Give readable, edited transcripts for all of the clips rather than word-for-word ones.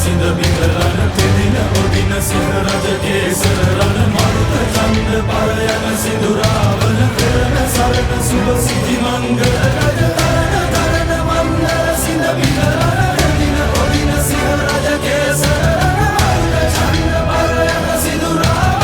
සිඳ බිඳලන පෙදින ඔදින සිහ රජ කේසර රණ මරුත ඡන්ද පරයන සිඳුරාවන පෙරණ සරණ සුබ සිටි මංගල රජ තරණ මන්දර සිඳ බිඳලන පෙදින ඔදින සිහ රජ කේසර රණ මරුත ඡන්ද පරයන සිඳුරාවන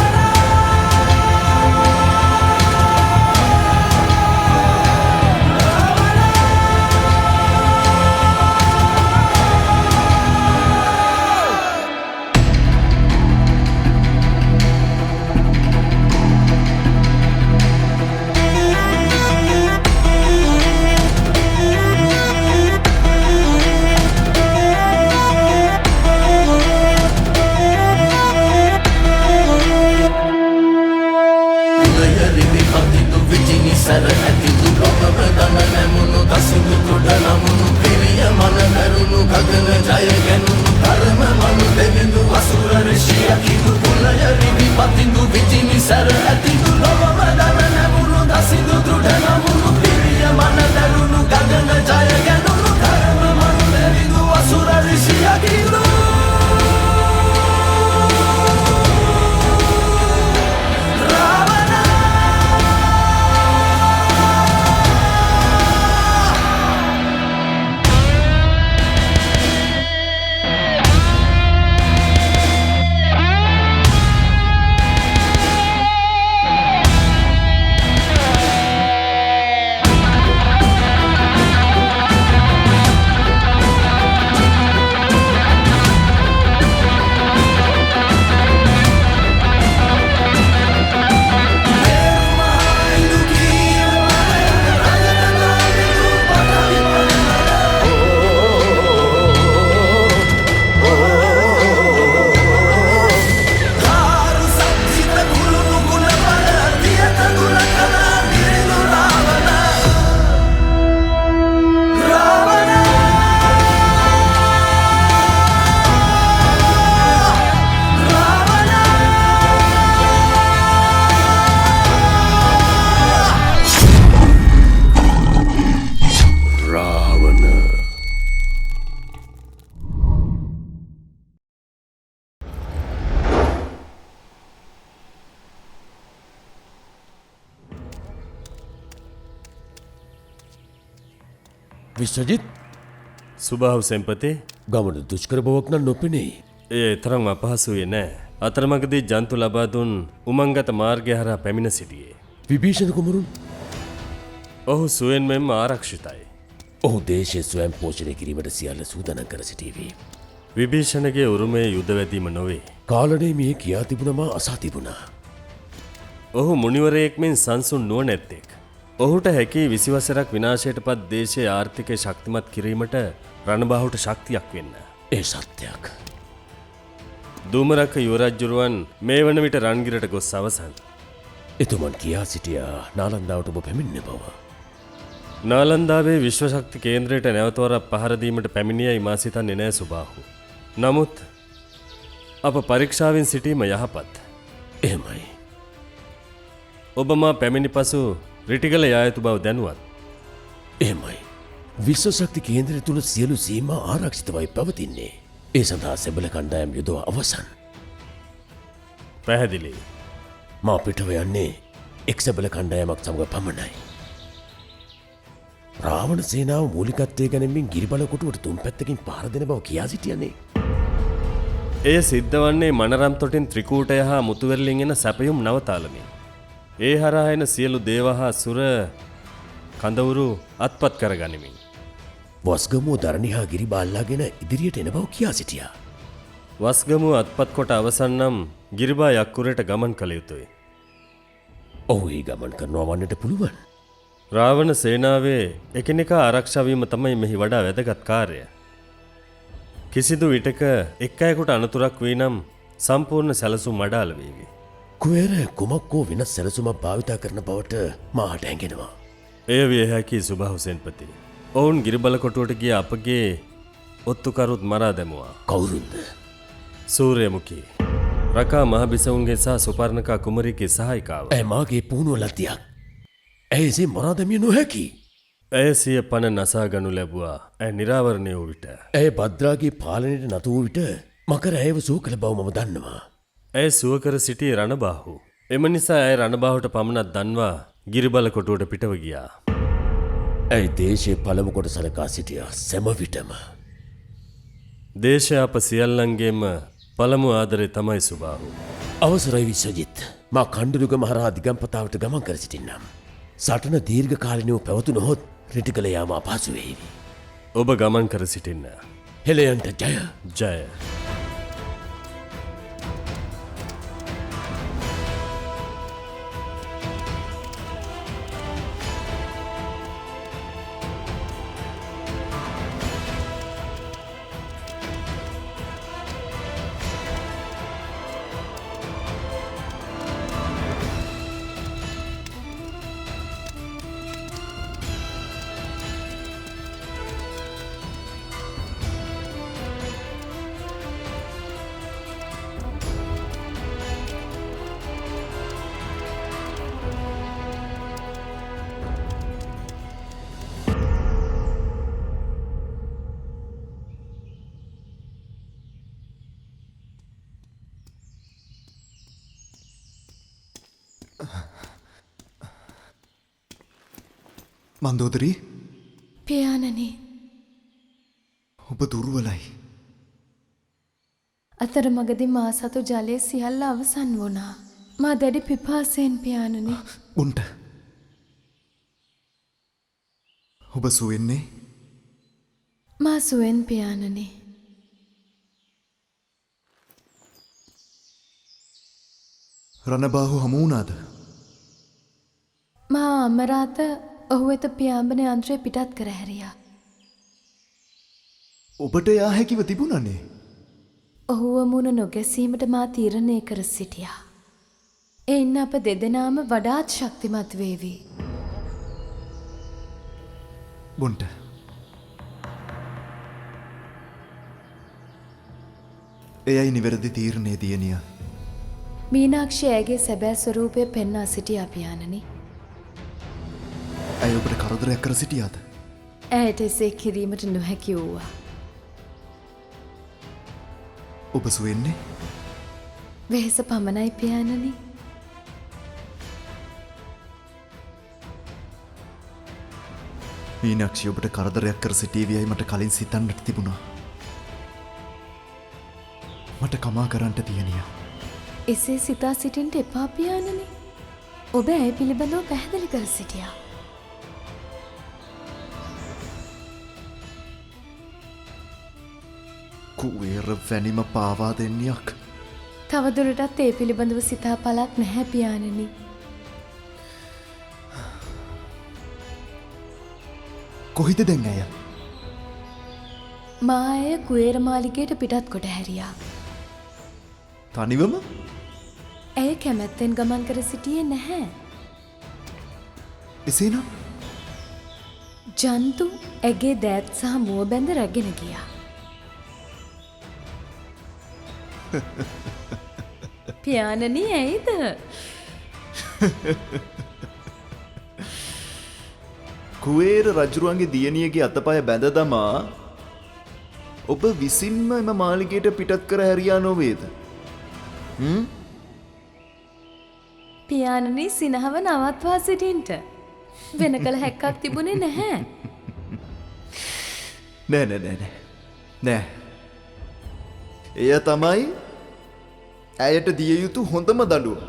විශ්වජිත් සුභාව සෙන්පතේ ගමන දුෂ්කර බවක් නම් නොපෙනේ. ඒ තරම් අපහසුවේ නෑ. අතරමඟදී ජන්තු ලබා දුන් උමංගත මාර්ගය හරහා පැමිණ සිටියේ. විභීෂණ කුමරුන් ඔහු සුවෙන් මෙන්ම ආරක්ෂිතයි. ඔහු දේශය ස්වයං පෝෂණය කිරීමට සියල්ල සූදානම් කර සිටීවි. විභීෂණගේ උරුමය යුද වැදීම නොවේ. කාලනේ මේ කියා තිබුණා අසා තිබුණා. ඔහු මුනිවරයෙක් මෙන් සංසුන් නුවණැත්තෙක්. ඔහුට හැකි 20 වසරක් විනාශයට පත් දේශයේ ආර්ථිකය ශක්තිමත් කිරීමට රණබාහුට ශක්තියක් වෙන්න. ඒ සත්‍යයක්. දූමරක්ක යුවරජ්ජුරුවන් මේ වන විට රන්ගිරට ගොස් අවසන්. එතුමන් කියා සිටියා නාලන්දාවට ඔබ පැමිණෙන බව. නාලන්දාවේ විශ්වශක්ති කේන්ද්‍රයට නැවතවරක් පහර දීමට පැමිණියයි මා සිතන්නේ නෑ සුබාහු. නමුත් අප පරීක්ෂාවෙන් සිටීම යහපත්. එහෙමයි. ඔබ මා පැමිණි පසු රිටිගල යා යුතු බව දැනුවත්. එහෙමයි. විශ්වශක්ති කේන්ද්‍රය තුළ සියලු සීමා ආරක්ෂිතවයි පවතින්නේ. ඒ සඳහා සෙබළ කණ්ඩායම් යොදවා අවසන්. පැහැදිලි. මා පිටව යන්නේ එක් සෙබළ කණ්ඩායමක් සමග පමණයි. රාවණ සේනාව මූලිකත්වය ගැනීමෙන් ගිරිබල කොටුවට තුන් පැත්තකින් පහර දෙන බව කියා සිටියන්නේ. එය සිද්ධ වන්නේ මනරම් තොටින් ත්‍රිකූටය හා මුතුවැරලින් එන සැපයුම් නවතාලමින්. ඒ හරහා එන සියලු දේව හා සුර කඳවුරු අත්පත් කරගනිමින්. වස්ගමුව දරණිහා ගිරිබාල්ලාගෙන ඉදිරියට එන බව කියා සිටියා. වස්ගමුව අත්පත් කොට අවසන් නම් ගිරිබා යක්කුරට ගමන් කළ යුතුයි. ඔහු ඒ ගමන් කරනවා වන්නට පුළුවන්. රාවණ සේනාවේ එකිනෙකා ආරක්ෂා වීම තමයි මෙහි වඩා වැදගත් කාර්යය. කිසිදු විටක එක් අයෙකුට අනතුරක් වී නම් සම්පූර්ණ සැලසුම් අඩාල වේවි. කුවේර කුමක්කෝ වෙනස් සැලසුමක් භාවිතා කරන බවට මාහට හැඟෙනවා. එය විය හැකි සුභා හුසේන්පති. ඔවුන් ගිරිබල කොටුවට ගිය අපගේ ඔත්තුකරුත් මරා දැමුවා. කවුරුන්ද? සූර්යමුඛී රකා මහබිසවුන්ගේ සහ සුපර්ණකා කුමරියගේ සහායිකාව. ඇය මාගේ පුහුණුව ලතියක්. ඇය එසේ මරා දැමිය නොහැකි. ඇය සිය පණ නසා ගනු ලැබුවා. ඇය නිරාවරණය වූ විට. ඇය භද්‍රාගේ පාලනයට නතු වූ විට මකර ඇයව සූ කළ බව මම දන්නවා. ඇය සුවකර සිටියේ රණබාහු. එම නිසා ඇය රණබාහුට පමණක් දන්වා ගිරිබල කොටුවට පිටව ගියා. ඇයි දේශයේ පළමු කොට සලකා සිටියා සැම විටම. දේශය අප සියල්ලන්ගේම පළමු ආදරේ තමයි සුබාහු. අවසරයි විශ්වජිත්. මා කණ්ඩුරුගම හරහා දිගම්පතාවට ගමන් කර සිටින්නම්. සටන දීර්ඝ කාලිනව පැවතුනොත් රිටිකල යාම අපහසු වේවි. ඔබ ගමන් කර සිටින්න. හෙළයන්ට ජය. ජය. මන්දෝදරී පියාණනි ඔබ දුර්වලයි. අතරමඟදී මා සතු ජලය සියල්ල අවසන් වුණා. මා දැඩි පිපාසයෙන් පියාණනි. උන්ට ඔබ සුවෙන්නේ මා සුවෙන් පියාණනි. රණබාහු හමු වුණාද? මා අමරාත ඔහු වෙත පියාඹන යන්ත්‍රය පිටත් කර හැරියා. ඔබට යා හැකිව තිබුණනේ. ඔහුව මුණ නොගැසීමට මා තීරණය කර සිටියා. එයින් අප දෙදෙනාම වඩාත් ශක්තිමත් වේවි. බොන්ට එයයි නිවැරදි තීරණය දියණිය. මීනාක්ෂි ඇගේ සැබෑ ස්වරූපය පෙන්වා සිටියා පියාණනි. ඇය ඔබට කරදරයක් කර සිටියාද? ඇයට එසේ කිරීමට නොහැකි වූවා. ඔබ සුවෙන්නේ? වෙහෙස පමණයි පියාණනි. මීනාක්ෂි ඔබට කරදරයක් කර සිටීවියයි මට කලින් සිතන්නට තිබුණා. මට කමා කරන්නට දියණිය. එසේ සිතා සිටින්ට එපා පියාණනි. ඔබ ඇය පිළිබඳව පැහැදිලි කර සිටියා. කුවේර වැනිම පාවා දෙන්නයක්. තවදුරටත් ඒ පිළිබඳව සිතා පළක් නැහැ පියාණනි. කොහිද දැන් ඇය? මා ඇය කුවේර මාලිගයට පිටත් කොට හැරියා. තනිවම? ඇය කැමැත්තෙන් ගමන් කර සිටියේ නැහැ. එසේනම් ජන්තු ඇගේ දෑත් සහ මුව බැඳ රැගෙන ගියා. පියාණනි ඇයිද? කුවේර රජුරුවන්ගේ දියණියගේ අතපය බැඳ දමා ඔබ විසින්ම එම මාලිගයට පිටත් කර හැරියා නොවේද? පියාණනි සිනහව නවත්වා සිටින්ට. වෙන කළ හැක්කක් තිබුණේ නැහැ. නෑ. නෑ. එය තමයි ඇයට දිය යුතු හොඳම දඬුවම.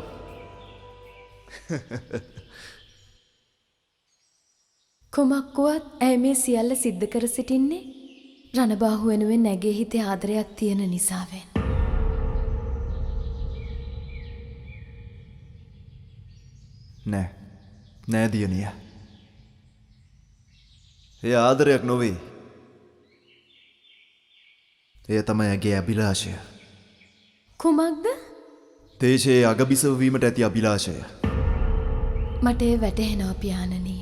කුමක් වුවත් ඇය මේ සියල්ල සිද්ධ කර සිටින්නේ රණබාහු වෙනුවෙන් ඇගේ හිතේ ආදරයක් තියෙන නිසාවෙන්. නෑ දියණිය. එය ආදරයක් නොවේ. එය තමයි ඇගේ අභිලාෂය. කුමක්ද? දේශයේ අගබිසව වීමට ඇති අභිලාෂය. මට ඒ වැටහෙනවා පියාණනි.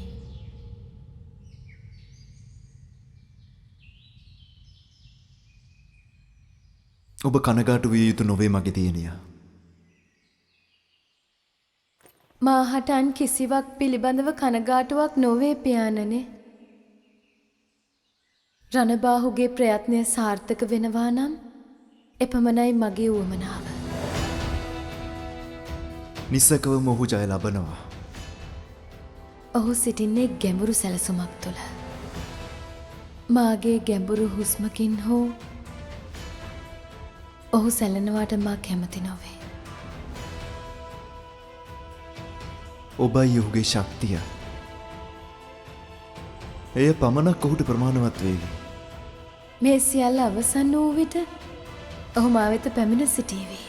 ඔබ කනගාටු විය යුතු නොවේ මගේ දියණිය. මාහට අන් කිසිවක් පිළිබඳව කනගාටුවක් නොවේ පියාණනේ. රණබාහුගේ ප්‍රයත්නය සාර්ථක වෙනවා නම් එපමණයි මගේ උවමනාව. නිසකවම ඔහු ජය ලබනවා. ඔහු සිටින්නේ ගැඹුරු සැලසුමක් තුළ. මාගේ ගැඹුරු හුස්මකින් හෝ ඔහු සැලෙනවාට මා කැමති නොවේ. ඔබයි ඔහුගේ ශක්තිය. එය පමණක් ඔහුට ප්‍රමාණවත් වේවි. මේ සියල්ල අවසන් වූ විට ඔහු මා වෙත පැමිණ සිටීවි.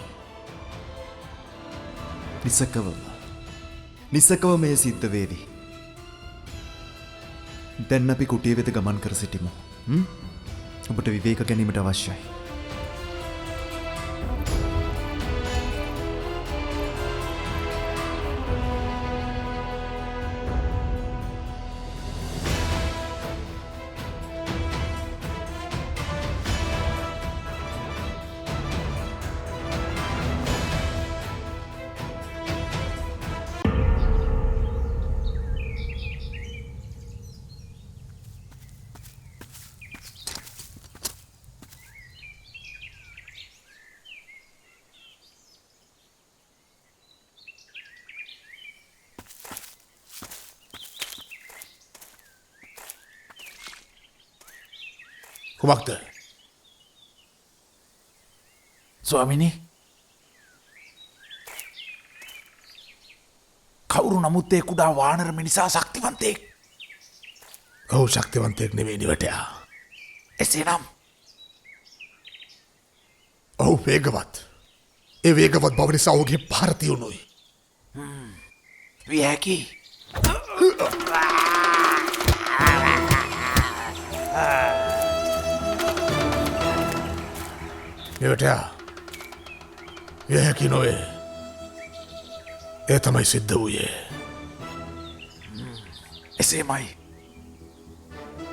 නිසකව මේ සිද්ධ වේවි. දැන් අපි කුටිය වෙත ගමන් කර සිටිමු. ඔබට විවේක ගැනීමට අවශ්‍යයි. කුමක්ද? ස්වාමිනී, කවුරු නමුත් ඒ කුඩා වානර මිනිසා ශක්තිවන්තයෙක්. ඔහු ශක්තිවන්තයෙක් නෙවෙයි නිවටයා. එසේනම් ඔහු වේගවත්. ඒ වේගවත් බව නිසා ඔහුගේ පහර තියුණුයි. විය හැකි. නිවටයා, විය හැකි නොවේ. ඒ තමයි සිද්ධ වූයේ. එසේමයි.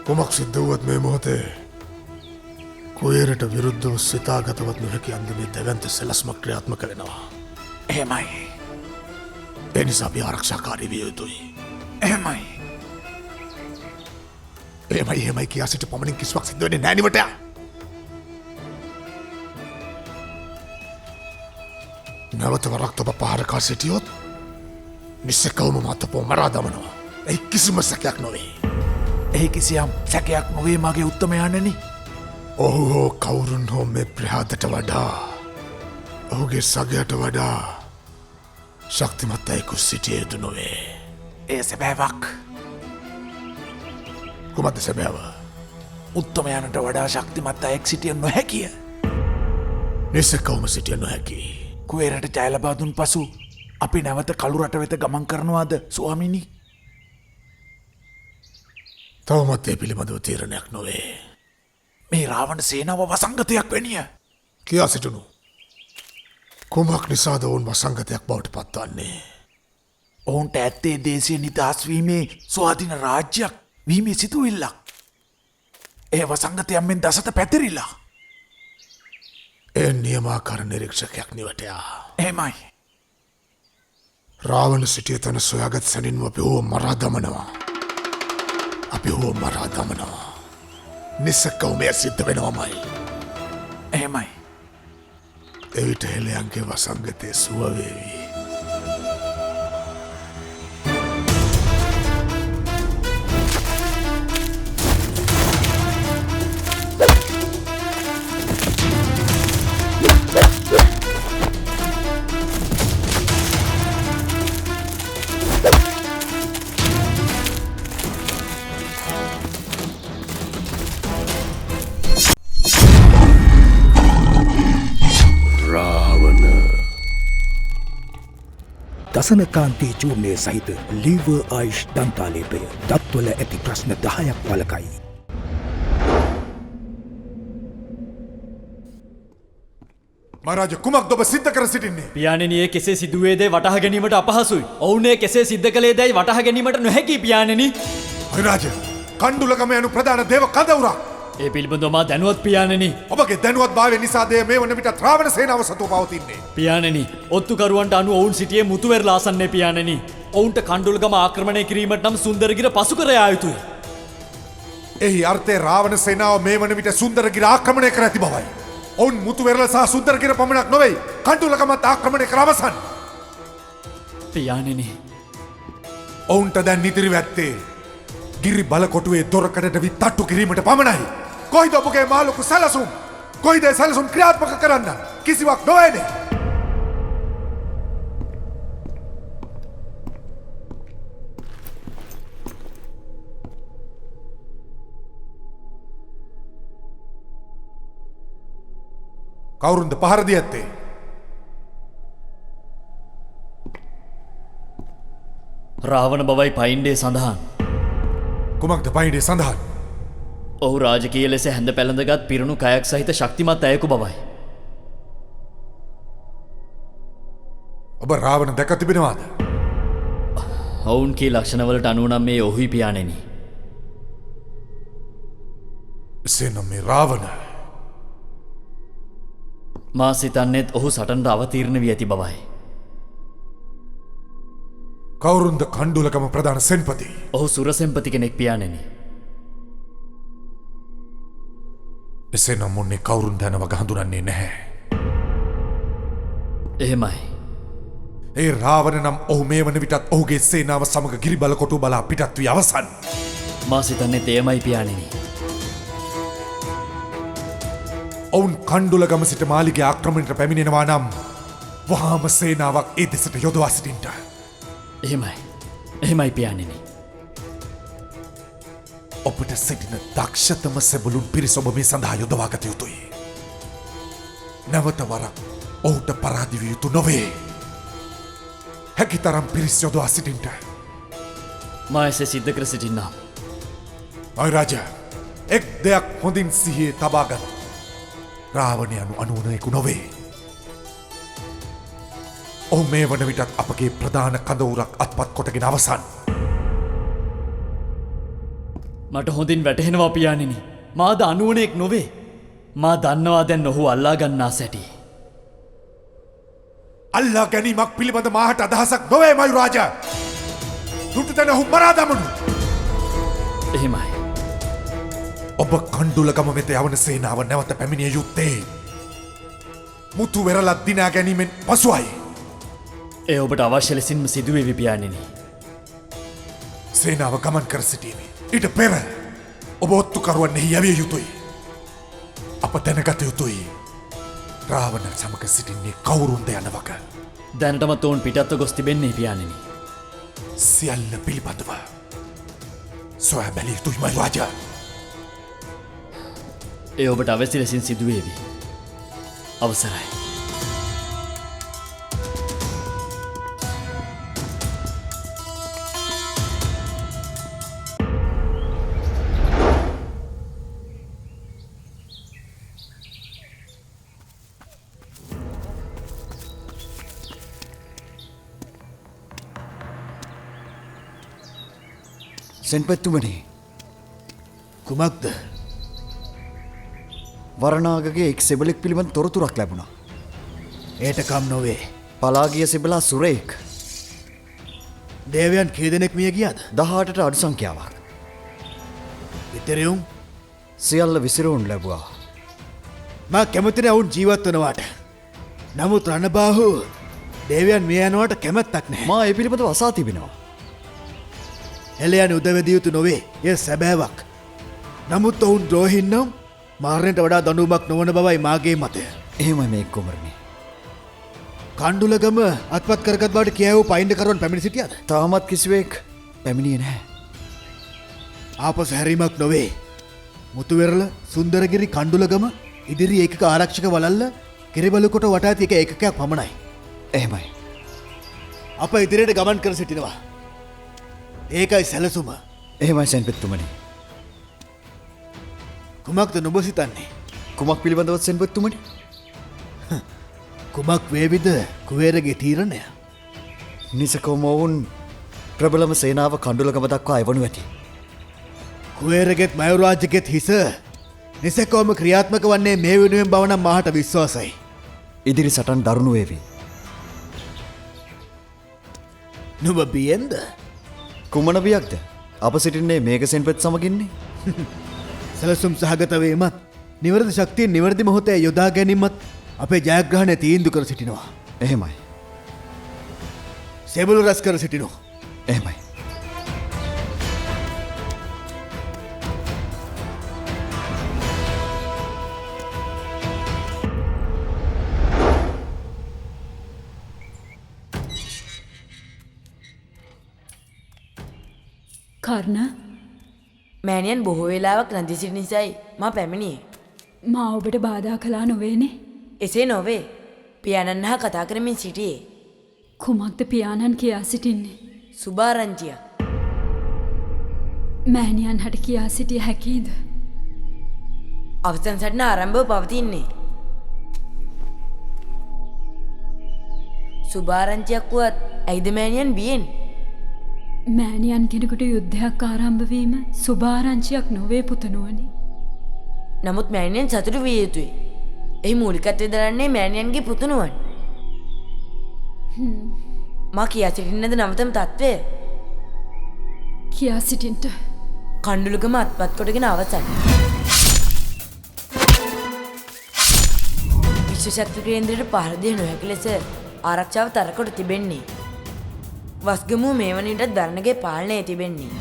කුමක් සිද්ධ වුවත් මේ මොහොතේ කුවේරට විරුද්ධව සිතාගතවත් නොහැකි අන්දමේ දැවන්ත සෙලස්මක් ක්‍රියාත්මක වෙනවා. එහෙමයි. ඒ නිසා අපි ආරක්ෂාකාරී විය යුතුයි. එහෙමයි. එහෙමයි කියා සිට පමණින් කිසිවක් සිද්ධ වෙන්නේ නැහැ නිවටයා. නැවත වරක් ඔබ පහරකා සිටියොත් නිසකවම මතපෝ මරා දමනවා. එහි කිසිම සැකයක් නොවේ. එහි කිසියම් සැකයක් නොවේ මගේ උත්තමයාණෙනි. ඔහු හෝ කවුරුන් හෝ මේ ප්‍රහාදට වඩා ඔහුගේ සගයට වඩා ශක්තිමත් අයෙකු සිටිය යුතු නොවේ. එය සැබෑවක්. කුමක්ද සැබෑව? උත්තමයාණට වඩා ශක්තිමත් අයෙක් සිටිය නොහැකිය. නිසකවම සිටිය නොහැකි. කුවේරට ජය ලබා දුන් පසු අපි නැවත කළු රට වෙත ගමන් කරනවාද ස්වාමිනී? තවමත් ඒ පිළිබඳව තීරණයක් නොවේ. මේ රාවණ සේනාව වසංගතයක් වැනිය. කියා සිටිනු. කුමක් නිසාද ඔවුන් වසංගතයක් බවට පත්වන්නේ? ඔවුන්ට ඇත්තේ දේශීය නිදහස් වීමේ ස්වාධීන රාජ්‍යයක් වීමේ සිතුවිල්ලක්. ඒ වසංගතයන් මෙන් දසත පැතිරිලා. ඒ නියමාකාර නිරීක්ෂකයක් නිවටයා. එහෙමයි. රාවණ සිටිය තැන සොයාගත් සැනින්ම අපි හෝ මරා දමනවා. නිසකව මෙය සිද්ධ වෙනවමයි. එහෙමයි. එවිට හෙළයන්ගේ වසංගතය සුව වේවි. දසනකාන්තී චූර්ණය සහිත ලීව ආයිෂ් දන්තාලේපය දත්වල ඇති ප්‍රශ්න 10ක් වලකයි. මහරජ කුමක්ද ඔබ සිද්ධ කර සිටින්නේ? පියාණෙනියේ කෙසේ සිදුවේදැයි වටහා ගැනීමට අපහසුයි. ඔවුනේ කෙසේ සිද්ධ කළේදැයි වටහා ගැනීමට නොහැකි පියාණෙනි. මහරජ කණ්ඩුලගම යනු ප්‍රධාන දේව කඳවුරක්. ඒ පිළිබඳව මා දැනුවත් පියාණෙනි. ඔබගේ දැනුවත් භාවය නිසාද මේ වන විට ත්‍රාවණ සේනාව සතුව පවතින්නේ. පියාණෙනි, ඔත්තුකරුවන්ට අනුව ඔවුන් සිටියේ මුතුවැරළ ආසන්නයේ පියාණෙනි. ඔවුන්ට කණ්ඩුලගම ආක්‍රමණය කිරීමට නම් සුන්දරගිර පසු කර යා යුතුය. එහි අර්ථය රාවණ සේනාව මේ වන විට සුන්දරගිර ආක්‍රමණය කර ඇති බවයි. ඔවුන් මුතුවෙරළ සහ සුද්දරගිර පමණක් නොවෙයි කණ්ඩුලකමත් ආක්‍රමණය කර අවසන්. පියාණෙනි ඔවුන්ට දැන් නිතිරි වැත්තේ ගිරි බලකොටුවේ දොරකඩට වි තට්ටු කිරීමට පමණයි. කොයිද ඔබගේ මාලොකු සැලසුම්? කොයිද ඒ සැලසුම් ක්‍රියාත්මක කරන්න? කිසිවක් නොවේනේ. කවුරුන්ද පහර දී ඇත්තේ? රාවණ බවයි පයින්ඩේ සඳහන්. කුමක්ද පයින්ඩේ සඳහන්? ඔහු රාජකීය ලෙස හැඳ පැළඳගත් පිරුණු කයක් සහිත ශක්තිමත් අයෙකු බවයි. ඔබ රාවණ දැක තිබෙනවාද? ඔවුන්ගේ ලක්ෂණවලට අනුව නම් මේ ඔහුයි පියාණෙනි. එසේනම් මේ රාවණ මා සිතන්නේත් ඔහු සටනට අවතීර්ණ වී ඇති බවයි. කවුරුන්ද කණ්ඩුලකම ප්‍රධාන සෙන්පති? ඔහු සුරසෙන්පති කෙනෙක් පියාණෙනි. එසේනම් මොන්නේ කවුරුන් දැන වග හඳුනන්නේ නැහැ. එහෙමයි. ඒ රාවණ නම් ඔහු මේ වන විටත් ඔහුගේ සේනාව සමග ගිරිබල කොටු බලා පිටත් වී අවසන්. මා සිතන්නේ එයමයි පියාණෙනි. ඔවුන් කණ්ඩුලගම සිට මාලිගේ ආක්‍රමණයට පැමිණෙනවා නම් වහාම සේනාවක් ඒ දෙසට යොදවා සිටින්ට. එහෙමයි. එහෙමයි පියාණෙනි. ඔබට සිටින දක්ෂතම සෙබළුන් පිරිස ඔබ මේ සඳහා යොදවා ගත යුතුයි. නැවත වරක් ඔහුට පරාදි විය යුතු නොවේ. හැකිතරම් පිරිස් යොදවා සිටින්ට. මා එසේ සිද්ධ කර සිටින්නම්. මයුරාජ, එක් දෙයක් හොඳින් සිහියේ තබාගත්. රාවණ යනු අනුවනයෙකු නොවේ. ඔහු මේ වන විටත් අපගේ ප්‍රධාන කඳවුරක් අත්පත් කොටගෙන අවසන්. මට හොඳින් වැටහෙනවා පියාණෙනි. මාද අනුවනෙක් නොවේ. මා දන්නවා දැන් ඔහු අල්ලා ගන්නා සැටි. අල්ලා ගැනීමක් පිළිබඳ මාහට අදහසක් නොවේ මයුරාජ. දුටු තැන ඔහු මරා දමනු. එහෙමයි. ඔබ කණ්ඩුලගම වෙත යවන සේනාව නැවත පැමිණිය යුත්තේ මුතු වෙරළත් දිනා ගැනීමෙන් පසුවයි. ඒ ඔබට අවශ්‍ය ලෙසින්ම සිදුවේ පියාණෙනි. සේනාව ගමන් කර සිටීමේ ඊට පෙර ඔබ ඔත්තුකරුවන්නෙහි යවිය යුතුයි. අප දැනගත යුතුයි රාවණ සමග සිටින්නේ කවුරුන්ද යන වග. දැනටමත් ඔවුන් පිටත්ව ගොස් තිබෙන්නේ පියාණෙනි. සියල්ල පිළිබඳව සොයා බැලිය යුතුයි මයුරාජ. ඒ ඔබට අවශ්‍ය ලෙසින් සිදුවේවි. අවසරයි. සෙන්පැත්තුමනි, කුමක්ද? වරනාගගේ එක් සෙබලෙක් පිළිබඳ තොරතුරක් ලැබුණා. ඒට කම් නොවේ. පලාගිය සෙබලා සුරේක්. දේවයන් කී දෙනෙක් මිය ගියාද? 18ට අඩු සංඛ්‍යාවක්. ඉතිරියුම් සියල්ල විසිරුවුන් ලැබුවා. මා කැමතිනේ ඔවුන් ජීවත් වනවාට. නමුත් රණබාහු දේවයන් මිය යනවාට කැමැත්තක් නැහැ. මා ඒ පිළිබඳව අසා තිබෙනවා. එලයන් උදවැදිය යුතු නොවේ. එය සැබෑවක්. නමුත් ඔවුන් ද්‍රෝහින් නම් මාරණයට වඩා දඬුවමක් නොවන බවයි මාගේ මතය. එහෙමයි මේ කුමරණි. කණ්ඩුලගම අත්පත් කරගත් බවට කියවූ පයින්ඩකරුවන් පැමිණි සිටියද? තාමත් කිසිවෙක් පැමිණියේ නැහැ. ආපසු හැරීමක් නොවේ. මුතුවෙරළ සුන්දරගිරි කණ්ඩුලගම ඉදිරි ඒකක ආරක්ෂක වලල්ල කිරිබලකොට වටා ඇති එක ඒකකයක් පමණයි. එහෙමයි. අප ඉදිරියට ගමන් කර සිටිනවා. ඒකයි සැලසුම. එහෙමයි සෙන්පෙත්තුමනි. කුමක්ද නුඹ සිතන්නේ? කුමක් පිළිබඳවත් සෙන්පෙත්තුමනි? කුමක් වේවිද කුවේරගේ තීරණය? නිසකවම ඔවුන් ප්‍රබලම සේනාව කණ්ඩුලගම දක්වා එවනු ඇති. කුවේරගෙත් මයුරාජ්‍යගෙත් හිස නිසකවම ක්‍රියාත්මක වන්නේ මේ වෙනුවෙන් බව නම් මාහට විශ්වාසයි. ඉදිරි සටන් දරුණු වේවි. නුඹ බියෙන්ද? කුමන බියක්ද? අප සිටින්නේ මේක සෙන්පෙත් සමගින්නේ. සැලසුම් සහගත වීමත් නිවැරදි ශක්තිය නිවැරදි මොහොතේ යොදා ගැනීමත් අපේ ජයග්‍රහණය තීන්දුව කර සිටිනවා. එහෙමයි. සෙබළු රැස් කර සිටිනවා. එහෙමයි. කර්ණ මෑණියන් බොහෝ වෙලාවක් රැඳී සිටි නිසායි මා පැමිණියේ. මා ඔබට බාධා කළා නොවේනේ. එසේ නොවේ. පියාණන් හා කතා කරමින් සිටියේ. කුමක්ද පියාණන් කියා සිටින්නේ? සුභාරංචිය. මෑණියන් හට කියා සිටිය හැකිද? අවසන් සටන ආරම්භව පවතින්නේ. සුභාරංචියක් වුවත් ඇයිද මෑණියන් බියෙන්? මෑණියන් කෙනෙකුට යුද්ධයක් ආරම්භවීම සුභාරංචියක් නොවේ පුතනුවනි. නමුත් මෑණියන් සතුටු විය යුතුයි. එහි මූලිකත්වය දරන්නේ මෑණියන්ගේ පුතුණුවන්. මා කියා සිටින්නද නවතම තත්ත්වය? කියා සිටින්ට. කණ්ඩුලුගම අත්පත් කොටගෙන අවසන්. විශ්වශක්ති කේන්ද්‍රයට පහර දිය නොහැකි ලෙස ආරක්ෂාව තරකොට තිබෙන්නේ. වස්ගමුව මේ වනටත් දරණගේ පාලනය තිබෙන්නේ.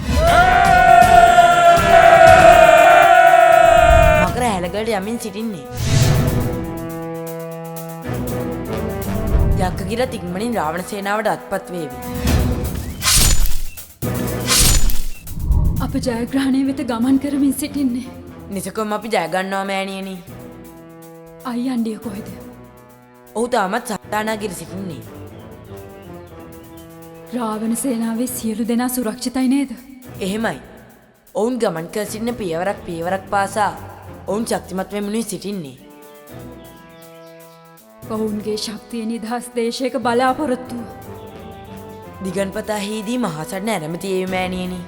මකර හැලගලට යමින් සිටින්නේ. යක්කගිරත් ඉක්මනින් රාවණ සේනාවට අත්පත් වේවි. අප ජයග්‍රහණය වෙත ගමන් කරමින් සිටින්නේ. නිසකොම අපි ජයගන්නවා මෑණියනි. අයියන්ඩිය කොහෙද? ඔහු තාමත් සත්තානාගිර සිටින්නේ. රාවණ සේනාවේ සියලු දෙනා සුරක්ෂිතයි නේද? එහෙමයි. ඔවුන් ගමන් කර සිටින පියවරක් පාසා ඔවුන් ශක්තිමත් වෙමිනුයි සිටින්නේ. ඔවුන්ගේ ශක්තිය නිදහස් දේශයක බලාපොරොත්තුව. දිගන්පතාහිදී මහසටන ඇරමතියේ මෑණියනි.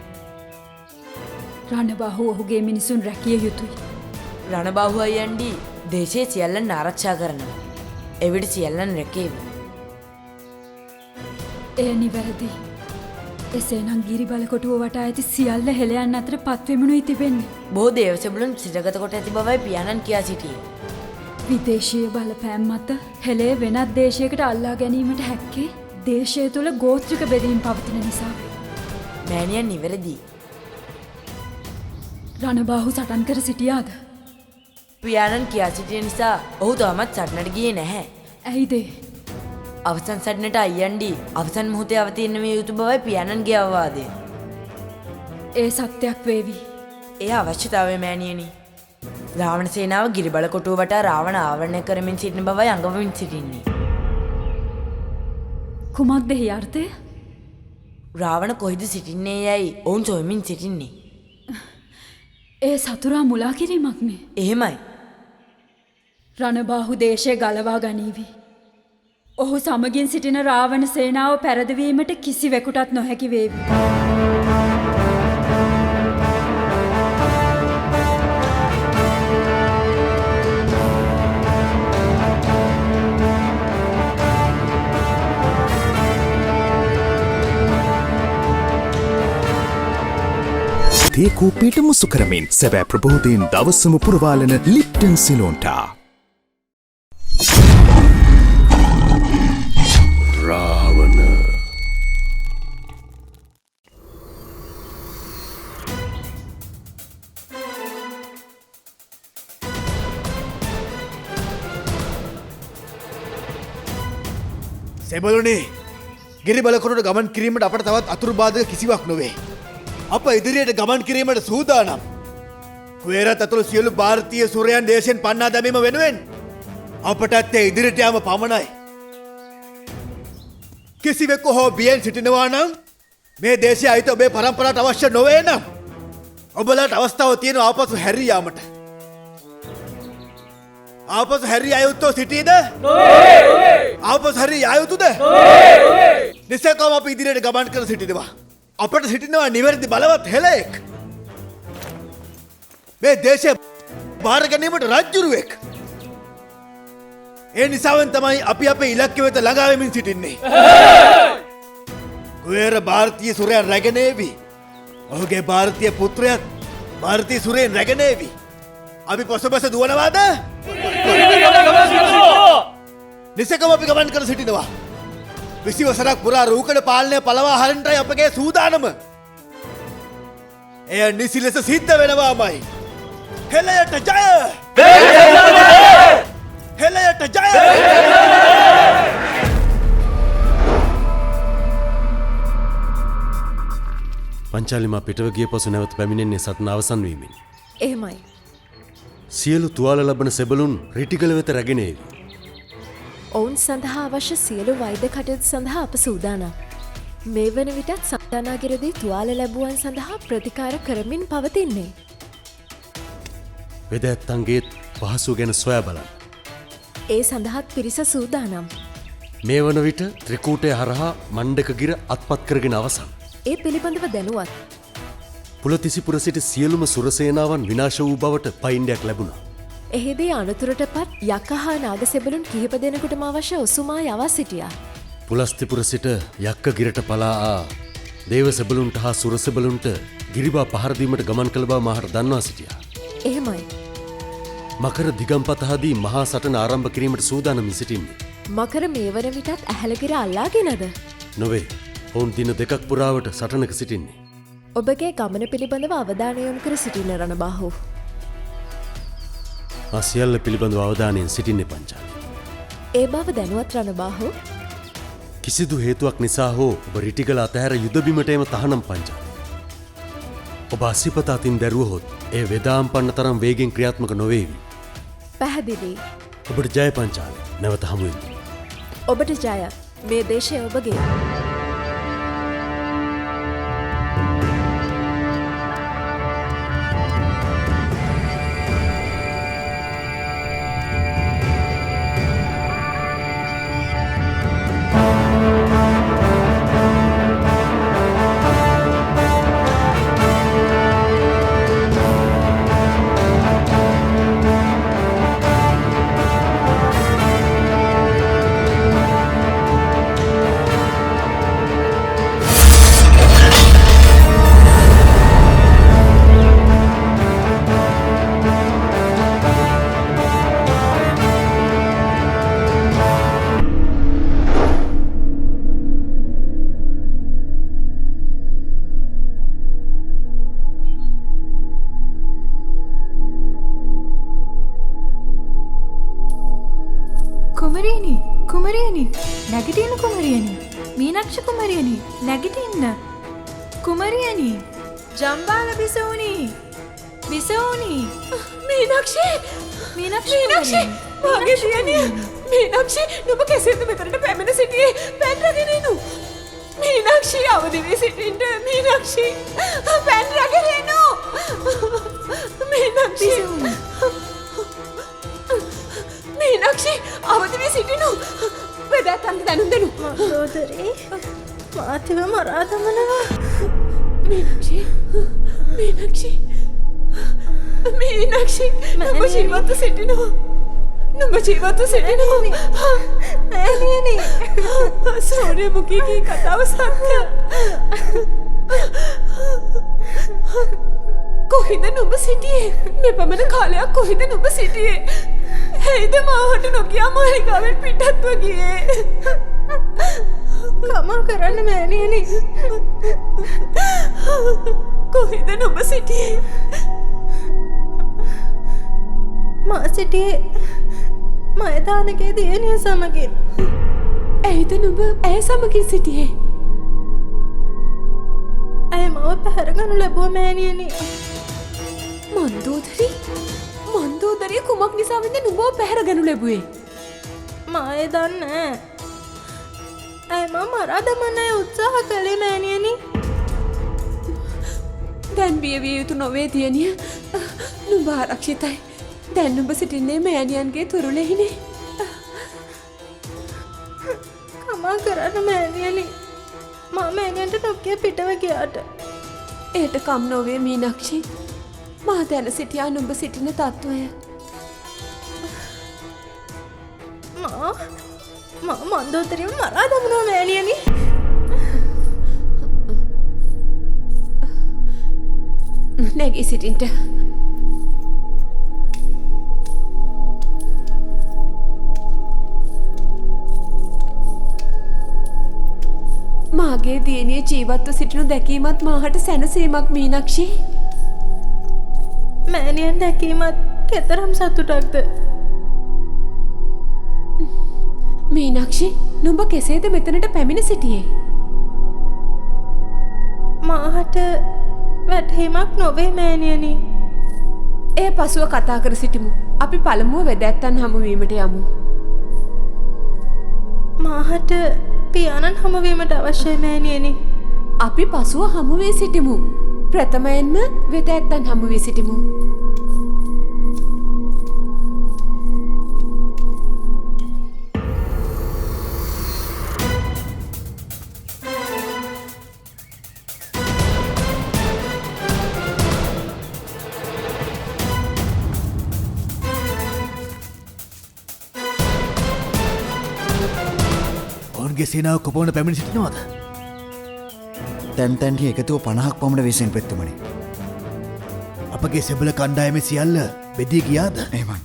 රණබාහු ඔහුගේ මිනිසුන් රැකිය යුතුයි. රණබාහු අයියන්ඩි දේශයේ සියල්ලන් ආරක්ෂා කරනවා. එවිට සියල්ලන් රැකේවි. එය නිවැරදි. එසේනම් ගිරි බලකොටුව වටා ඇති සියල්ල හෙළයන් අතර පත්වෙමනුයි තිබෙන්නේ. බොහෝ දේවසබුලන් සිරගත කොට ඇති බවයි පියාණන් කියා සිටියේ. විදේශීය බලපෑම් මත හෙළේ වෙනත් දේශයකට අල්ලා ගැනීමට හැක්කේ දේශය තුළ ගෝත්‍රික බෙදීම් පවතින නිසා. මෑණියන් නිවැරදි. රණබාහු සටන් කර සිටියාද? පියාණන් කියා සිටිය නිසා ඔහු තවමත් සටනට ගියේ නැහැ. ඇයිදේ? අවසන් සටනට අයියන්ඩි අවසන් මොහොතේ අවතීර්ණ විය යුතු බවයි පියාණන්ගේ අවවාදය. ඒ සත්‍යයක් වේවි. එය අවශ්‍යතාවය මෑණියනි. රාවණ සේනාව ගිරිබල කොටුව වටා රාවණ ආවරණය කරමින් සිටින බවයි අඟවමින් සිටින්නේ. කුමක්ද එහි අර්ථය? රාවණ කොහෙද සිටින්නේ යයි ඔවුන් සොයමින් සිටින්නේ. ඒ සතුරා මුලා කිරීමක්නේ. එහෙමයි. රණබාහු දේශය ගලවා ගනීවි. ඔහු සමගින් සිටින රාවණ සේනාව පැරදවීමට කිසිවෙකුටත් නොහැකි වේවි. තේ කූපයට මුසු කරමින් සැබෑ ප්‍රබෝධයෙන් දවසම පුරවාලන ලිප්ටන් සිලෝන්ටා. රාවණ සෙබළුනේ ගිරි බලකොටට ගමන් කිරීමට අපට තවත් අතුරුබාධක කිසිවක් නොවේ. අප ඉදිරියට ගමන් කිරීමට සූදානම්. කුවේරත් ඇතුළු සියලු ಭಾರತೀಯ සූරයන් දේශයෙන් පන්නා දැමීම වෙනුවෙන් අපටත් ඒ ඉදිරියට යාම පමණයි. කිසිවෙකු හෝ බියෙන් සිටිනවා නම් මේ දේශය අයිත ඔබේ පරම්පරාවට අවශ්‍ය නොවේ නම් ඔබලාට අවස්ථාව තියෙනවා ආපසු හැරී යාමට. ආපසු හැරී ආයුත්තෝ සිටීද? ආපසු හැරී ආයුතුද? නිසකවම අපි ඉදිරියට ගමන් කර සිටිනවා. අපට සිටිනවා නිවැරදි බලවත් හෙළයෙක්. මේ දේශය භාර ගැනීමට රජ්ජුරුවෙක්. ඒ නිසාවෙන් තමයි අපි අපේ ඉලක්කය වෙත ළඟා වෙමින් සිටින්නේ. කුවේර ಭಾರತೀಯ සුරයන් රැගෙන එවි. ඔහුගේ ಭಾರತೀය පුත්‍රයාත් ಭಾರತೀය සුරයන් රැගෙන එවි. අපි පොසපස දුවනවාද? නිසකම අපි ගමන් කර සිටිනවා. 20 වසරක් පුරා රූකඩ පාලනය පළවා හරින්නයි අපගේ සූදානම. එය නිසි ලෙස සිද්ධ වෙනවාමයි. හෙළයට ජය! හෙළයට ජය! පංචාලිමා පිටව ගිය පසු නැවත පැමිණෙන්නේ සටන අවසන් වීමෙන්. එහෙමයි. සියලු තුවාල ලබන සෙබළුන් රිටිගල වෙත රැගෙන ඒවි. ඔවුන් සඳහා අවශ්‍ය සියලු වෛද්‍ය කටයුතු සඳහා අප සූදානම්. මේ වන විටත් සටනාගිරදී තුවාල ලැබුවන් සඳහා ප්‍රතිකාර කරමින් පවතින්නේ. වෙද ඇත්තන්ගේත් පහසුව ගැන සොයා බලන්න. ඒ සඳහත් පිරිස සූදානම්. මේ වන විට ත්‍රිකූටය හරහා මණ්ඩකගිර අත්පත් කරගෙන අවසන්. ඒ පිළිබඳව දැනුවත්. පුලතිසිපුර සිට සියලුම සුරසේනාවන් විනාශ වූ බවට පයින්ඩයක් ලැබුණා. එහිදී අනතුරට පත් යක්ක හා නාගසෙබළුන් කිහිප දෙනෙකුටම අවශ්‍ය උසුමා යවා සිටියා. පුලස්තිපුර සිට යක්ක ගිරට පලා ආ දේව සෙබළුන්ට හා සුරසෙබළුන්ට ගිරිබා පහරදීමට ගමන් කළ බව මහට දන්වා සිටියා. එහෙමයි. මකර දිගම්පතහදී මහා සටන ආරම්භ කිරීමට සූදානමින් සිටින්නේ. මකර මේ වන විටත් ඇහැලගිර අල්ලාගෙනද? නොවේ. ඔවුන් දින දෙකක් පුරාවට සටනක සිටින්නේ. ඔබගේ ගමන පිළිබඳව අවධානය යොමු කර සිටින රණබාහු. සියල්ල පිළිබඳව අවධානයෙන් සිටින්නේ පංචාලි. ඒ බව දැනුවත් රණබාහු. කිසිදු හේතුවක් නිසා හෝ ඔබ රිටිගල අතහැර යුදබිමට එම තහනම් පංචාලි. ඔබ අසිපත අතින් දැරුවහොත් ඒ වෙදාම් පන්න තරම් වේගෙන් ක්‍රියාත්මක නොවේවි. පැහැදිලි. ඔබට ජය පංචාලි. නැවත හමුවෙමු. ඔබට ජය. මේ දේශය ඔබගේ. කුමරියනි නැගිටින්න කුමරියනි මීනක්ෂ කුමරියනි නැගිටින්න කුමරියනි ජම්බාල බිසෝනි මීනක්ෂි මගේ දියණිය මීනක්ෂි නුඹ කෙසේද මෙතනට පැමිණ සිටියේ පැන් රැගෙන එනු මීනක්ෂි අවදි වී සිටින්න මීනක්ෂි පැන් රැගෙන එනු මීනක්ෂි අවදි වී සිටිනු වෙදැත්තන්ට දැනුම් දෙනු සෝදරී මාතිව මරා දමනවා මීනක්ෂි නුඹ ජීවත්ව සිටිනවා මෑණියනි සූර්යමුඛීගේ කතාව සත්‍ය කොහෙද නුඹ සිටියේ මෙපමණ කාලයක් කොහෙද නුඹ සිටියේ ඇයිද මාවට නොකියා මාලිගාවෙන් පිටත්ව ගියේ කමා කරන්න මෑණියනි කොහෙද නුඹ සිටියේ මා සිටියේ මයදානගේ දියණිය සමගින් ඇයිද නුඹ ඇය සමගින් සිටියේ ඇය මව පැහැරගනු ලැබුව මෑණියනි මන්දෝදරිය කුමක් නිසාවෙන්ද නුඹව පැහැරගනු ලැබුවේ මා එය දන්නේ ඇය මම මරා දමන්න උත්සාහ කළේ මෑණියනි දැන් බියවිය යුතු නොවේ දියණිය නුඹ ආරක්ෂිතයි දැන් නුඹ සිටින්නේ මෑණියන්ගේ තුරුලෙහිනේ කමා කරන්න මෑණියනි මා මෑණියන්ට නොකිය පිටව ගියාට එයට කම් නොවේ මීනක්ෂි මා දැන සිටියා නුඹ සිටින තත්ත්වය මා මන්දෝදරියව මරා දමනවා මෑණියනි නැගී සිටින්ට මගේ දියණිය ජීවත්ව සිටිනු දැකීමත් මාහට සැනසීමක් මීනක්ෂි. මෑණියන් දැකීමත් කෙතරම් සතුටක්ද. මීනක්ෂි නුඹ කෙසේද මෙතනට පැමිණ සිටියේ? මාහට වැටහීමක් නොවේ මෑණියනි. ඒ පසුව කතා කර සිටිමු. අපි පළමුව වෙදැත්තන් හමුවීමට යමු. මාහට පියාණන් හමුවීමට අවශ්‍යයි මෑණියනි. අපි පසුව හමුවී සිටිමු. ප්‍රථමයෙන්ම වෙදැත්තන් හමුවී සිටිමු. ඔවුන්ගේ සේනාව කොපවන පැමිණි සිටිනවාද? තැන්තැන්හි එකතුව 50ක් පමණ වෙසෙන් පෙත්තුමනි. අපගේ සෙබල කණ්ඩායම සියල්ල බෙදී ගියාද? එහෙමයි.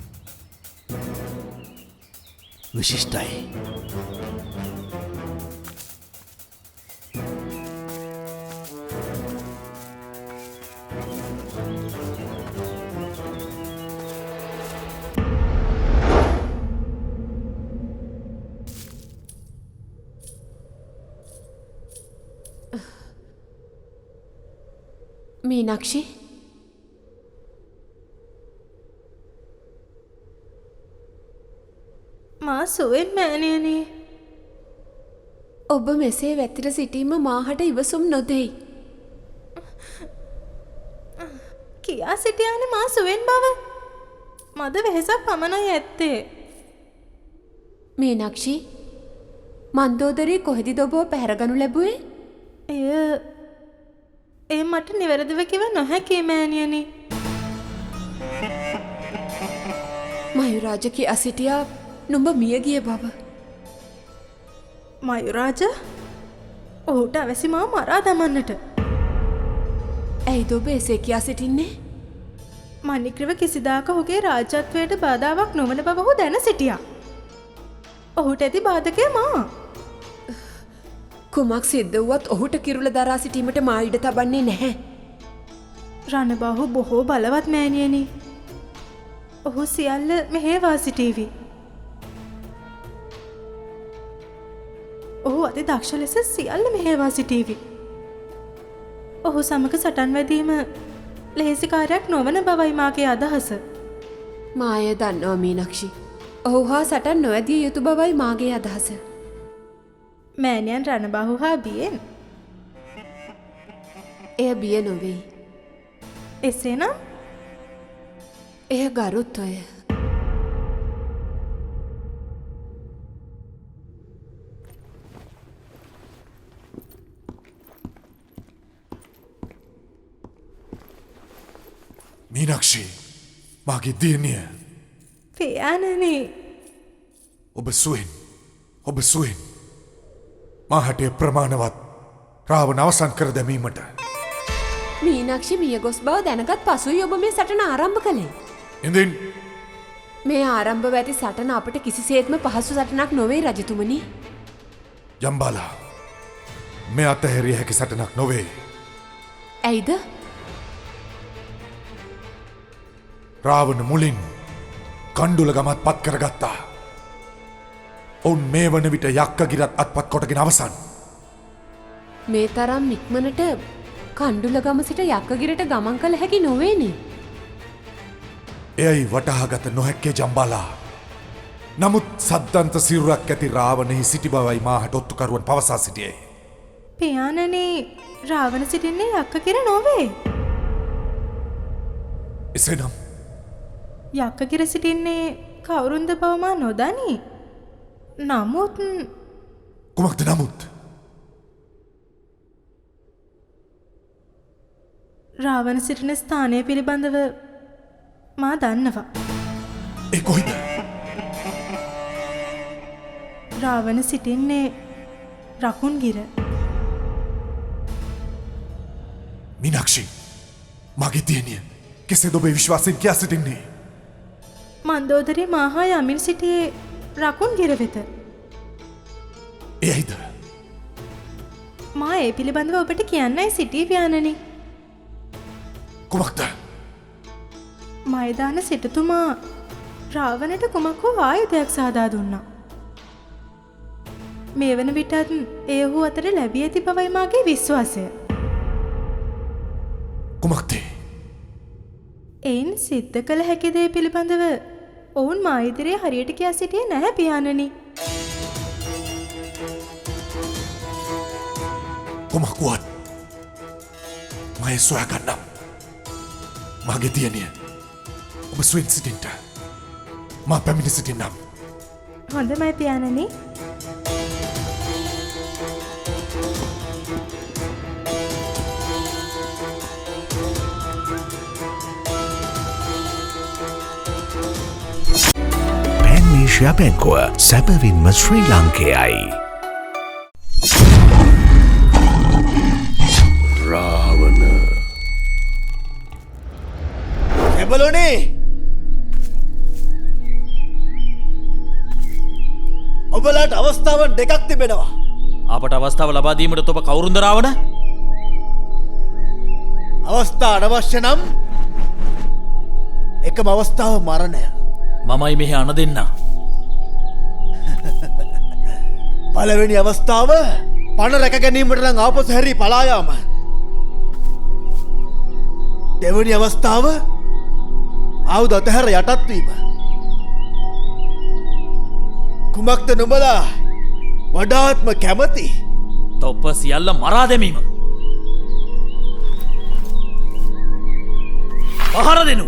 විශිෂ්ටයි. මීනක්ෂි මා සුවෙන් මෑණියනි. ඔබ මෙසේ වැතිර සිටීම මාහට ඉවසුම් නොදෙයි. කියා සිටියානේ මා සුවෙන් බව. මද වෙහෙසක් පමණයි ඇත්තේ. මීනක්ෂි මන්දෝදරී කොහෙදිද ඔබව පැහැරගනු ලැබුවේ? එය මට නිවැරදිව කිව නොහැකි මෑණියනි. මයුරාජ කියා සිටියා නුඹ මිය ගිය බව. මයුරාජ? ඔහුට අවැසි මා මරා දමන්නට. ඇයිද ඔබ එසේ කියා සිටින්නේ? මණික්‍රව කිසිදාක ඔහුගේ රාජ්‍යත්වයට බාධාවක් නොවන බව ඔහු දැන සිටියා. ඔහුට ඇති බාධකය මා. කුමක් සිද්ධ වුවත් ඔහුට කිරුළ දරා සිටීමට මා ඉඩ තබන්නේ නැහැ. රණබාහු බොහෝ බලවත් මෑණියනි. ඔහු සියල්ල මෙහෙවා සිටීවි. ඔහු අති දක්ෂ ලෙස සියල්ල මෙහෙවා සිටීවි. ඔහු සමග සටන් වැදීම ලෙහෙසි කාර්යයක් නොවන බවයි මාගේ අදහස. මාය දන්නවා මීනක්ෂි. ඔහු හා සටන් නොවැදිය යුතු බවයි මාගේ අදහස. මෑණියන් රණබාහු හා බියෙන්? එය බිය නොවෙයි. එසේනම්? එය ගරුත්වය. මීනක්ෂි මාගේ දියණිය. පියාණනි. ඔබ සුවෙන්. ඔබ සුවෙන්. මාහටය ප්‍රමාණවත් රාවණ අවසන් කර දැමීමට. මීනක්ෂි මිය ගොස් බව දැනගත් පසුයි ඔබ මේ සටන ආරම්භ කළේ. ඉඳින් මේ ආරම්භව ඇති සටන අපට කිසිසේත්ම පහසු සටනක් නොවේ රජතුමනි. ජම්බාලා මේ අතහැරිය හැකි සටනක් නොවේ. ඇයිද? රාවණ මුලින් කණ්ඩුල ගමත් පත් කරගත්තා. ඔවුන් මේ වන විට යක්කගිරත් අත්පත් කොටගෙන අවසන්. මේ තරම් ඉක්මනට කණ්ඩුල ගම සිට යක්කගිරට ගමන් කළ හැකි නොවේනේ. එයයි වටහාගත නොහැක්කේ ජම්බාලා. නමුත් සද්දන්ත සිරුරක් ඇති රාවණෙහි සිටි බවයි මාහට ඔත්තුකරුවන් පවසා සිටියේ. පියාණනි, රාවණ සිටින්නේ යක්කගිර නොවේ. එසේනම් යක්කගිර සිටින්නේ කවුරුන්ද බව මා නොදනී. නමුත් කුමක්ද නමුත්? රාවණ සිටින ස්ථානය පිළිබඳව මා දන්නවා. ඒ කොයිද? රාවණ සිටින්නේ රකුන්ගිර. මීනක්ෂි මගේ දියණිය කෙසේද ඔබේ විශ්වාසයෙන් කියා සිටින්නේ? මන්දෝදරී මාහා යමින් සිටියේ රකුන්ගිර වෙත. එයයිද? මා ඒ පිළිබඳව ඔබට කියන්නයි සිටී පියාණනි. කුමක්ද? මයදාන සිටතුමා රාවණට කුමක් හෝ ආයුධයක් සාදා දුන්නා. මේ වන විටත් ඒ ඔහු අතර ලැබී ඇති බවයි මාගේ විශ්වාසය. කුමක්ද? එයින් සිද්ධ කළ හැකි දේ පිළිබඳව ඔවුන් මා ඉදිරියේ හරියට කියා සිටියේ නැහැ පියාණනි. කුමක් වුවත් මම සොයා ගන්නම්. මගේ දියණිය ඔබ ස්වින් සිටින්ට මා පැමිණ සිටින්නම්. හොඳමයි පියාණනි. පැන්මේෂයා බැංකුව සැබවින්ම ශ්‍රී ලංකයයි. රාවණ එබලෝනේ ඔබලාට අවස්ථාවන් දෙකක් තිබෙනවා. අපට අවස්ථාව ලබාදීමට ඔබ කවුරුන්ද රාවණ? අවස්ථා අනවශ්‍ය නම් එකම අවස්ථාව මරණය. මමයි මෙහි අණ දෙන්න. පළවෙනි අවස්ථාව පණ රැක ගැනීමට නම් ආපසු හැරී පලා යාම. දෙවැනි අවස්ථාව ආයුධ අතහැර යටත් වීම. කුමක්ද නුඹලා වඩාත්ම කැමති? තොප්ප සියල්ල මරා දැමීම. පහර දෙනු.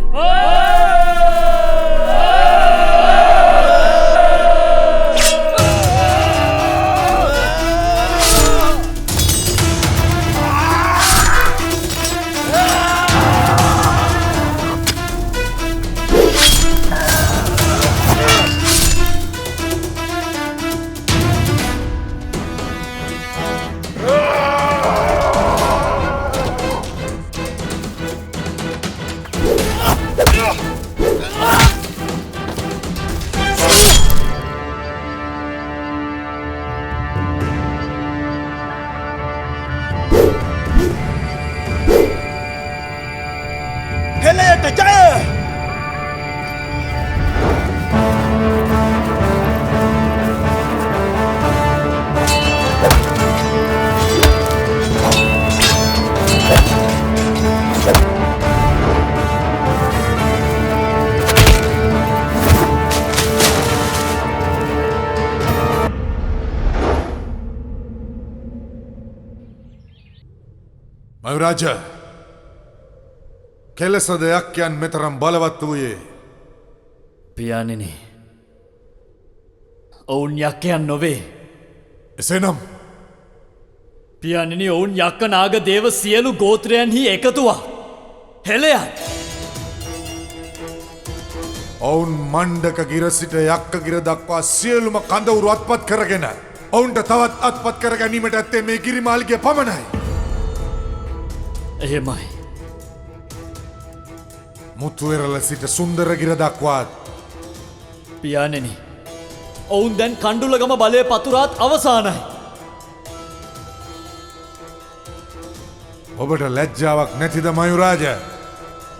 හෙළයට ජය! මයුරාජ කෙලෙස දෙයක් යන් මෙතරම් බලවත් වූයේ. පියාණෙනි, ඔවුන් යක්කයන් නොවේ. එසේනම් පියාණෙනි, ඔවුන් යක්ක නාග දේව සියලු ගෝත්‍රයන්හි එකතුවා හෙළයන්. ඔවුන් මණ්ඩක ගිර සිට යක්ක ගිර දක්වා සියලුම කඳවුරු අත්පත් කරගෙන ඔවුන්ට තවත් අත්පත් කර ගැනීමට ඇත්තේ මේ ගිරිමාලිගේ පමණයි. එහෙමයි. මුතුවෙරළ සිට සුන්දරගිර දක්වාත්. පියාණෙනි, ඔවුන් දැන් කණ්ඩුලගම බලය පතුරාත් අවසානයි. ඔබට ලැජ්ජාවක් නැතිද මයුරාජ?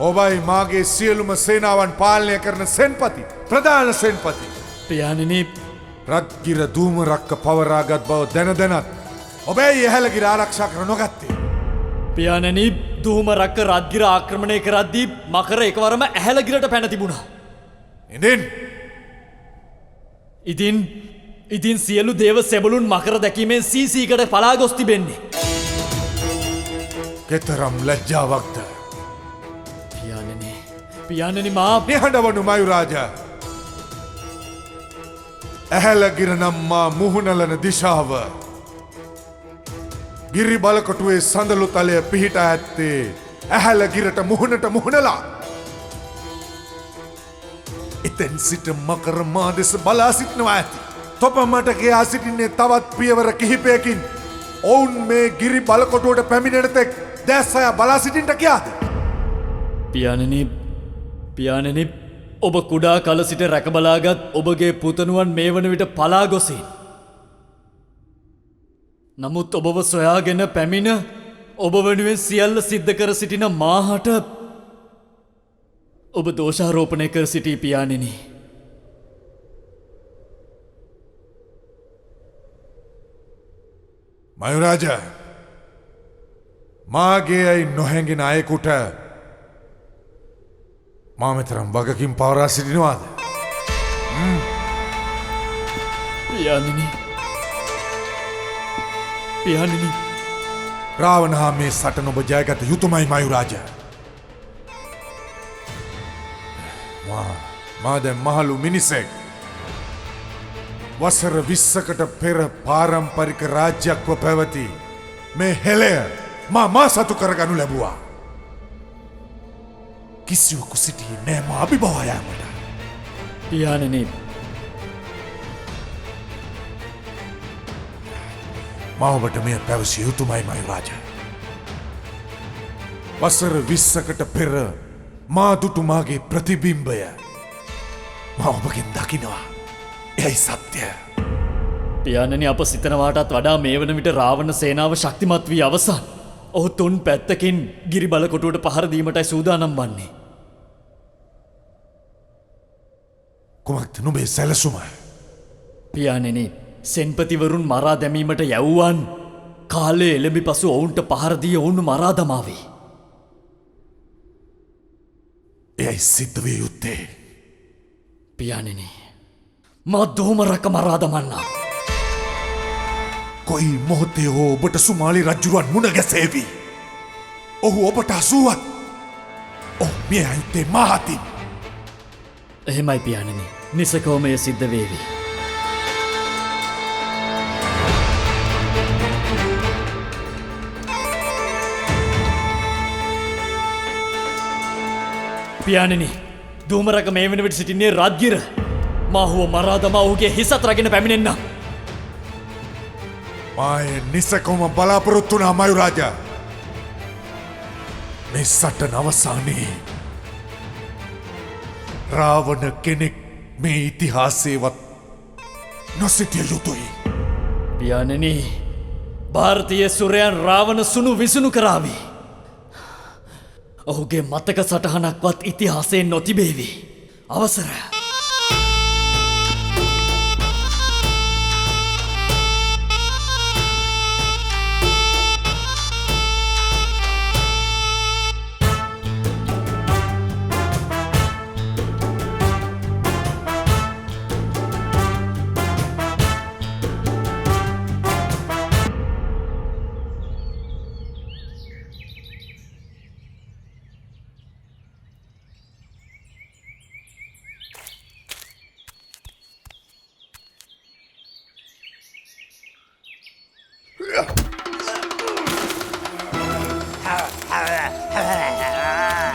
ඔබයි මාගේ සියලුම සේනාවන් පාලනය කරන සෙන්පති, ප්‍රධාන සෙන්පති. පියාණෙනි, රත්ගිර දූමරක්ක පවරාගත් බව දැන දැනත් ඔබේ ඇහැලගිර ආරක්ෂා කර නොගත්තේ. පියාණෙනි, දුහම රක්ක රත්ගිර ආක්‍රමණය කරද්දී මකර එකවරම ඇහැලගිරට පැන තිබුණා. ඉතින් සියලු දේව සෙබළුන් මකර දැකීමෙන් සීසීකට පලා ගොස් තිබෙන්නේ. කෙතරම් ලැජ්ජාවක්ද? පියාණෙනි, මා නිහඬවනු මයුරාජ. ඇහැලගිර නම් මා මුහුණලන දිශාව. ගිරි බලකොටුවේ සඳලු තලය පිහිට ඇත්තේ ඇහැලගිරට මුහුණට මුහුණලා. එතැන් සිට මකර මා දෙස බලා සිටිනවා ඇති. තොප මට කියා සිටින්නේ තවත් පියවර කිහිපයකින් ඔවුන් මේ ගිරි බලකොටුවට පැමිණෙන තෙක් දැස් අය බලා සිටින්ට කියාද? පියාණෙනි, ඔබ කුඩා කල සිට රැකබලාගත් ඔබගේ පුතනුවන් මේ වන විට පලා ගොසින් නමුත් ඔබව සොයාගෙන පැමිණ ඔබ වෙනුවෙන් සියල්ල සිද්ධ කර සිටින මාහට ඔබ දෝෂාරෝපණය කර සිටී පියාණෙනි. මයුරාජ මාගේ අයි නොහැඟෙන අයෙකුට මා මෙතරම් වගකින් පවරා සිටිනවාද? පියාණෙනි පියාණෙනි රාවණ හා මේ සටන ඔබ ජයගත යුතුමයි මයුරාජ. මා දැන් මහලු මිනිසෙක්. වසර 20කට පෙර පාරම්පරික රාජ්‍යක්ව පැවති මේ හෙළය මා සතු කරගනු ලැබුවා. කිසිවකු සිටියේ නෑ මා අභිබවා යාමට. පියාණෙනි මා ඔබට මෙය පැවසිය යුතුමයි මයුරාජ. වසර 20කට පෙර මා දුටු මාගේ ප්‍රතිබිම්බය මා ඔබගෙන් දකිනවා. එයයි සත්‍යය. පියාණෙනි අප සිතනවාටත් වඩා මේ වන විට රාවණ සේනාව ශක්තිමත් වී අවසන්. ඔහු තුන් පැත්තකින් ගිරි බලකොටුවට පහර දීමටයි සූදානම් වන්නේ. කුමක්ද නුඹේ සැලසුම? පියාණෙනි සෙන්පතිවරුන් මරා දැමීමට යැව්වන් කාලේ එළඹි පසු ඔවුන්ට පහර දී ඔවුන් මරා දමාවේ. එයයි සිද්ධ විය යුත්තේ. පියාණෙනි මා දෝමරක මරා දමන්නා. කොයි මොහොතේ හෝ ඔබට සුමාලි රජුරුවන් මුණ ගැසේවි. ඔහු ඔබට අසුවත් ඔහු මිය යුත්තේ මාහතින්. එහෙමයි පියාණෙනි නිසකවම එය සිද්ධ වේවි. පියාණෙනි දූමරක මේ වන විට සිටින්නේ රත්ගිර. මාහුව මරා දමා ඔහුගේ හිසත් රගෙන පැමිණෙන්නම්. මාය නිසකවම බලාපොරොත්තු වුණා මයුරාජ. මේ සටන අවසානයේ රාවණ කෙනෙක් මේ ඉතිහාසයේවත් නොසිටිය යුතුයි. පියාණෙනි ಭಾರತೀಯ සුරයන් රාවණ සුණු විසුණු කරාවි. ඔහුගේ මතක සටහනක්වත් ඉතිහාසයෙන් නොතිබේවි. අවසර.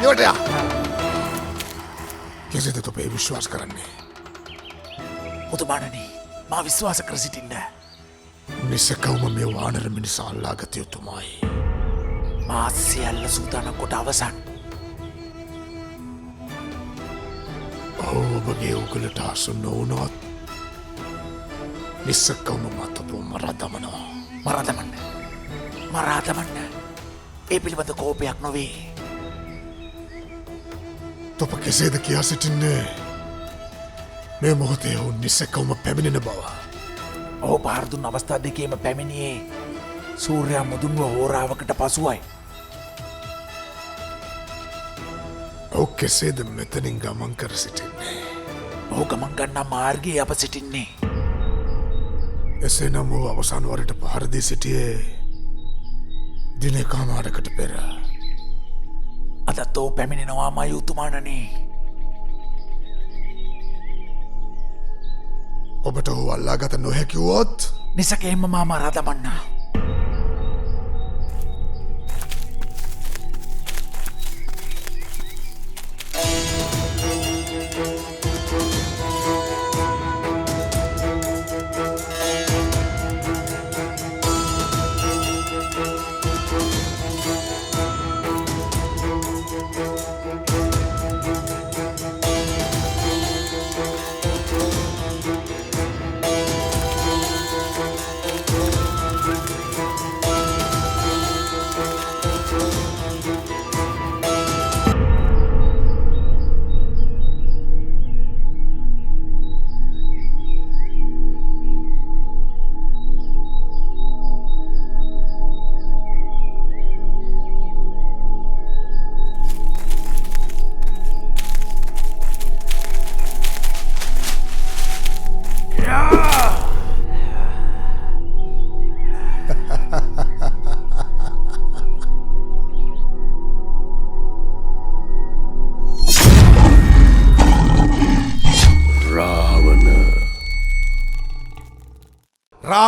යෝටයා කෙසේද තොපේ විශ්වාස කරන්නේ? මුතුමාණනි මා විශ්වාස කර සිටින්න. නිසකවම මේ වානර මිනිසා අල්ලා ගත යුතුමයි. මා සියල්ල සූදානම් කොට අවසන්. ඔබගේ උගලට හසු නොවුනොත් නිසකවම මතපු මරා දමනවා. මරා දමන්න. ඒ පිළිබඳ කෝපයක් නොවේ. තොප කෙසේද කියා සිටින්නේ මේ මොහොතේ ඔවුන් නිසකවම පැමිණෙන බව? ඔහු පාරදුන් අවස්ථා දෙකේම පැමිණියේ සූර්යයා මුදුන්ව හෝරාවකට පසුවයි. ඔහු කෙසේද මෙතනින් ගමන් කර සිටින්නේ? ඔහු ගමන් ගන්නා මාර්ගයේ අප සිටින්නේ. එසේ නම් ඔහු අවසාන වරට පහර දී සිටියේ දින කමාරකට පෙර. අදත් ඔහු පැමිණෙනවා මයි උතුමාණනි. ඔබට ඔහු අල්ලාගත නොහැකි වුවොත් නිසකයෙන්ම මා මරා දමන්නා.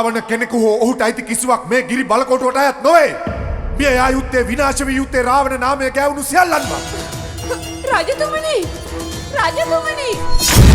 රාවණ කෙනෙකු හෝ ඔහුට අයිති කිසිවක් මේ ගිරි බලකොටුවට අයත් නොවේ. මේ යා යුත්තේ විනාශ විය යුත්තේ රාවණ නාමය ගෑවුණු සියල්ලන්ම. රජතුමනි! රජතුමනි!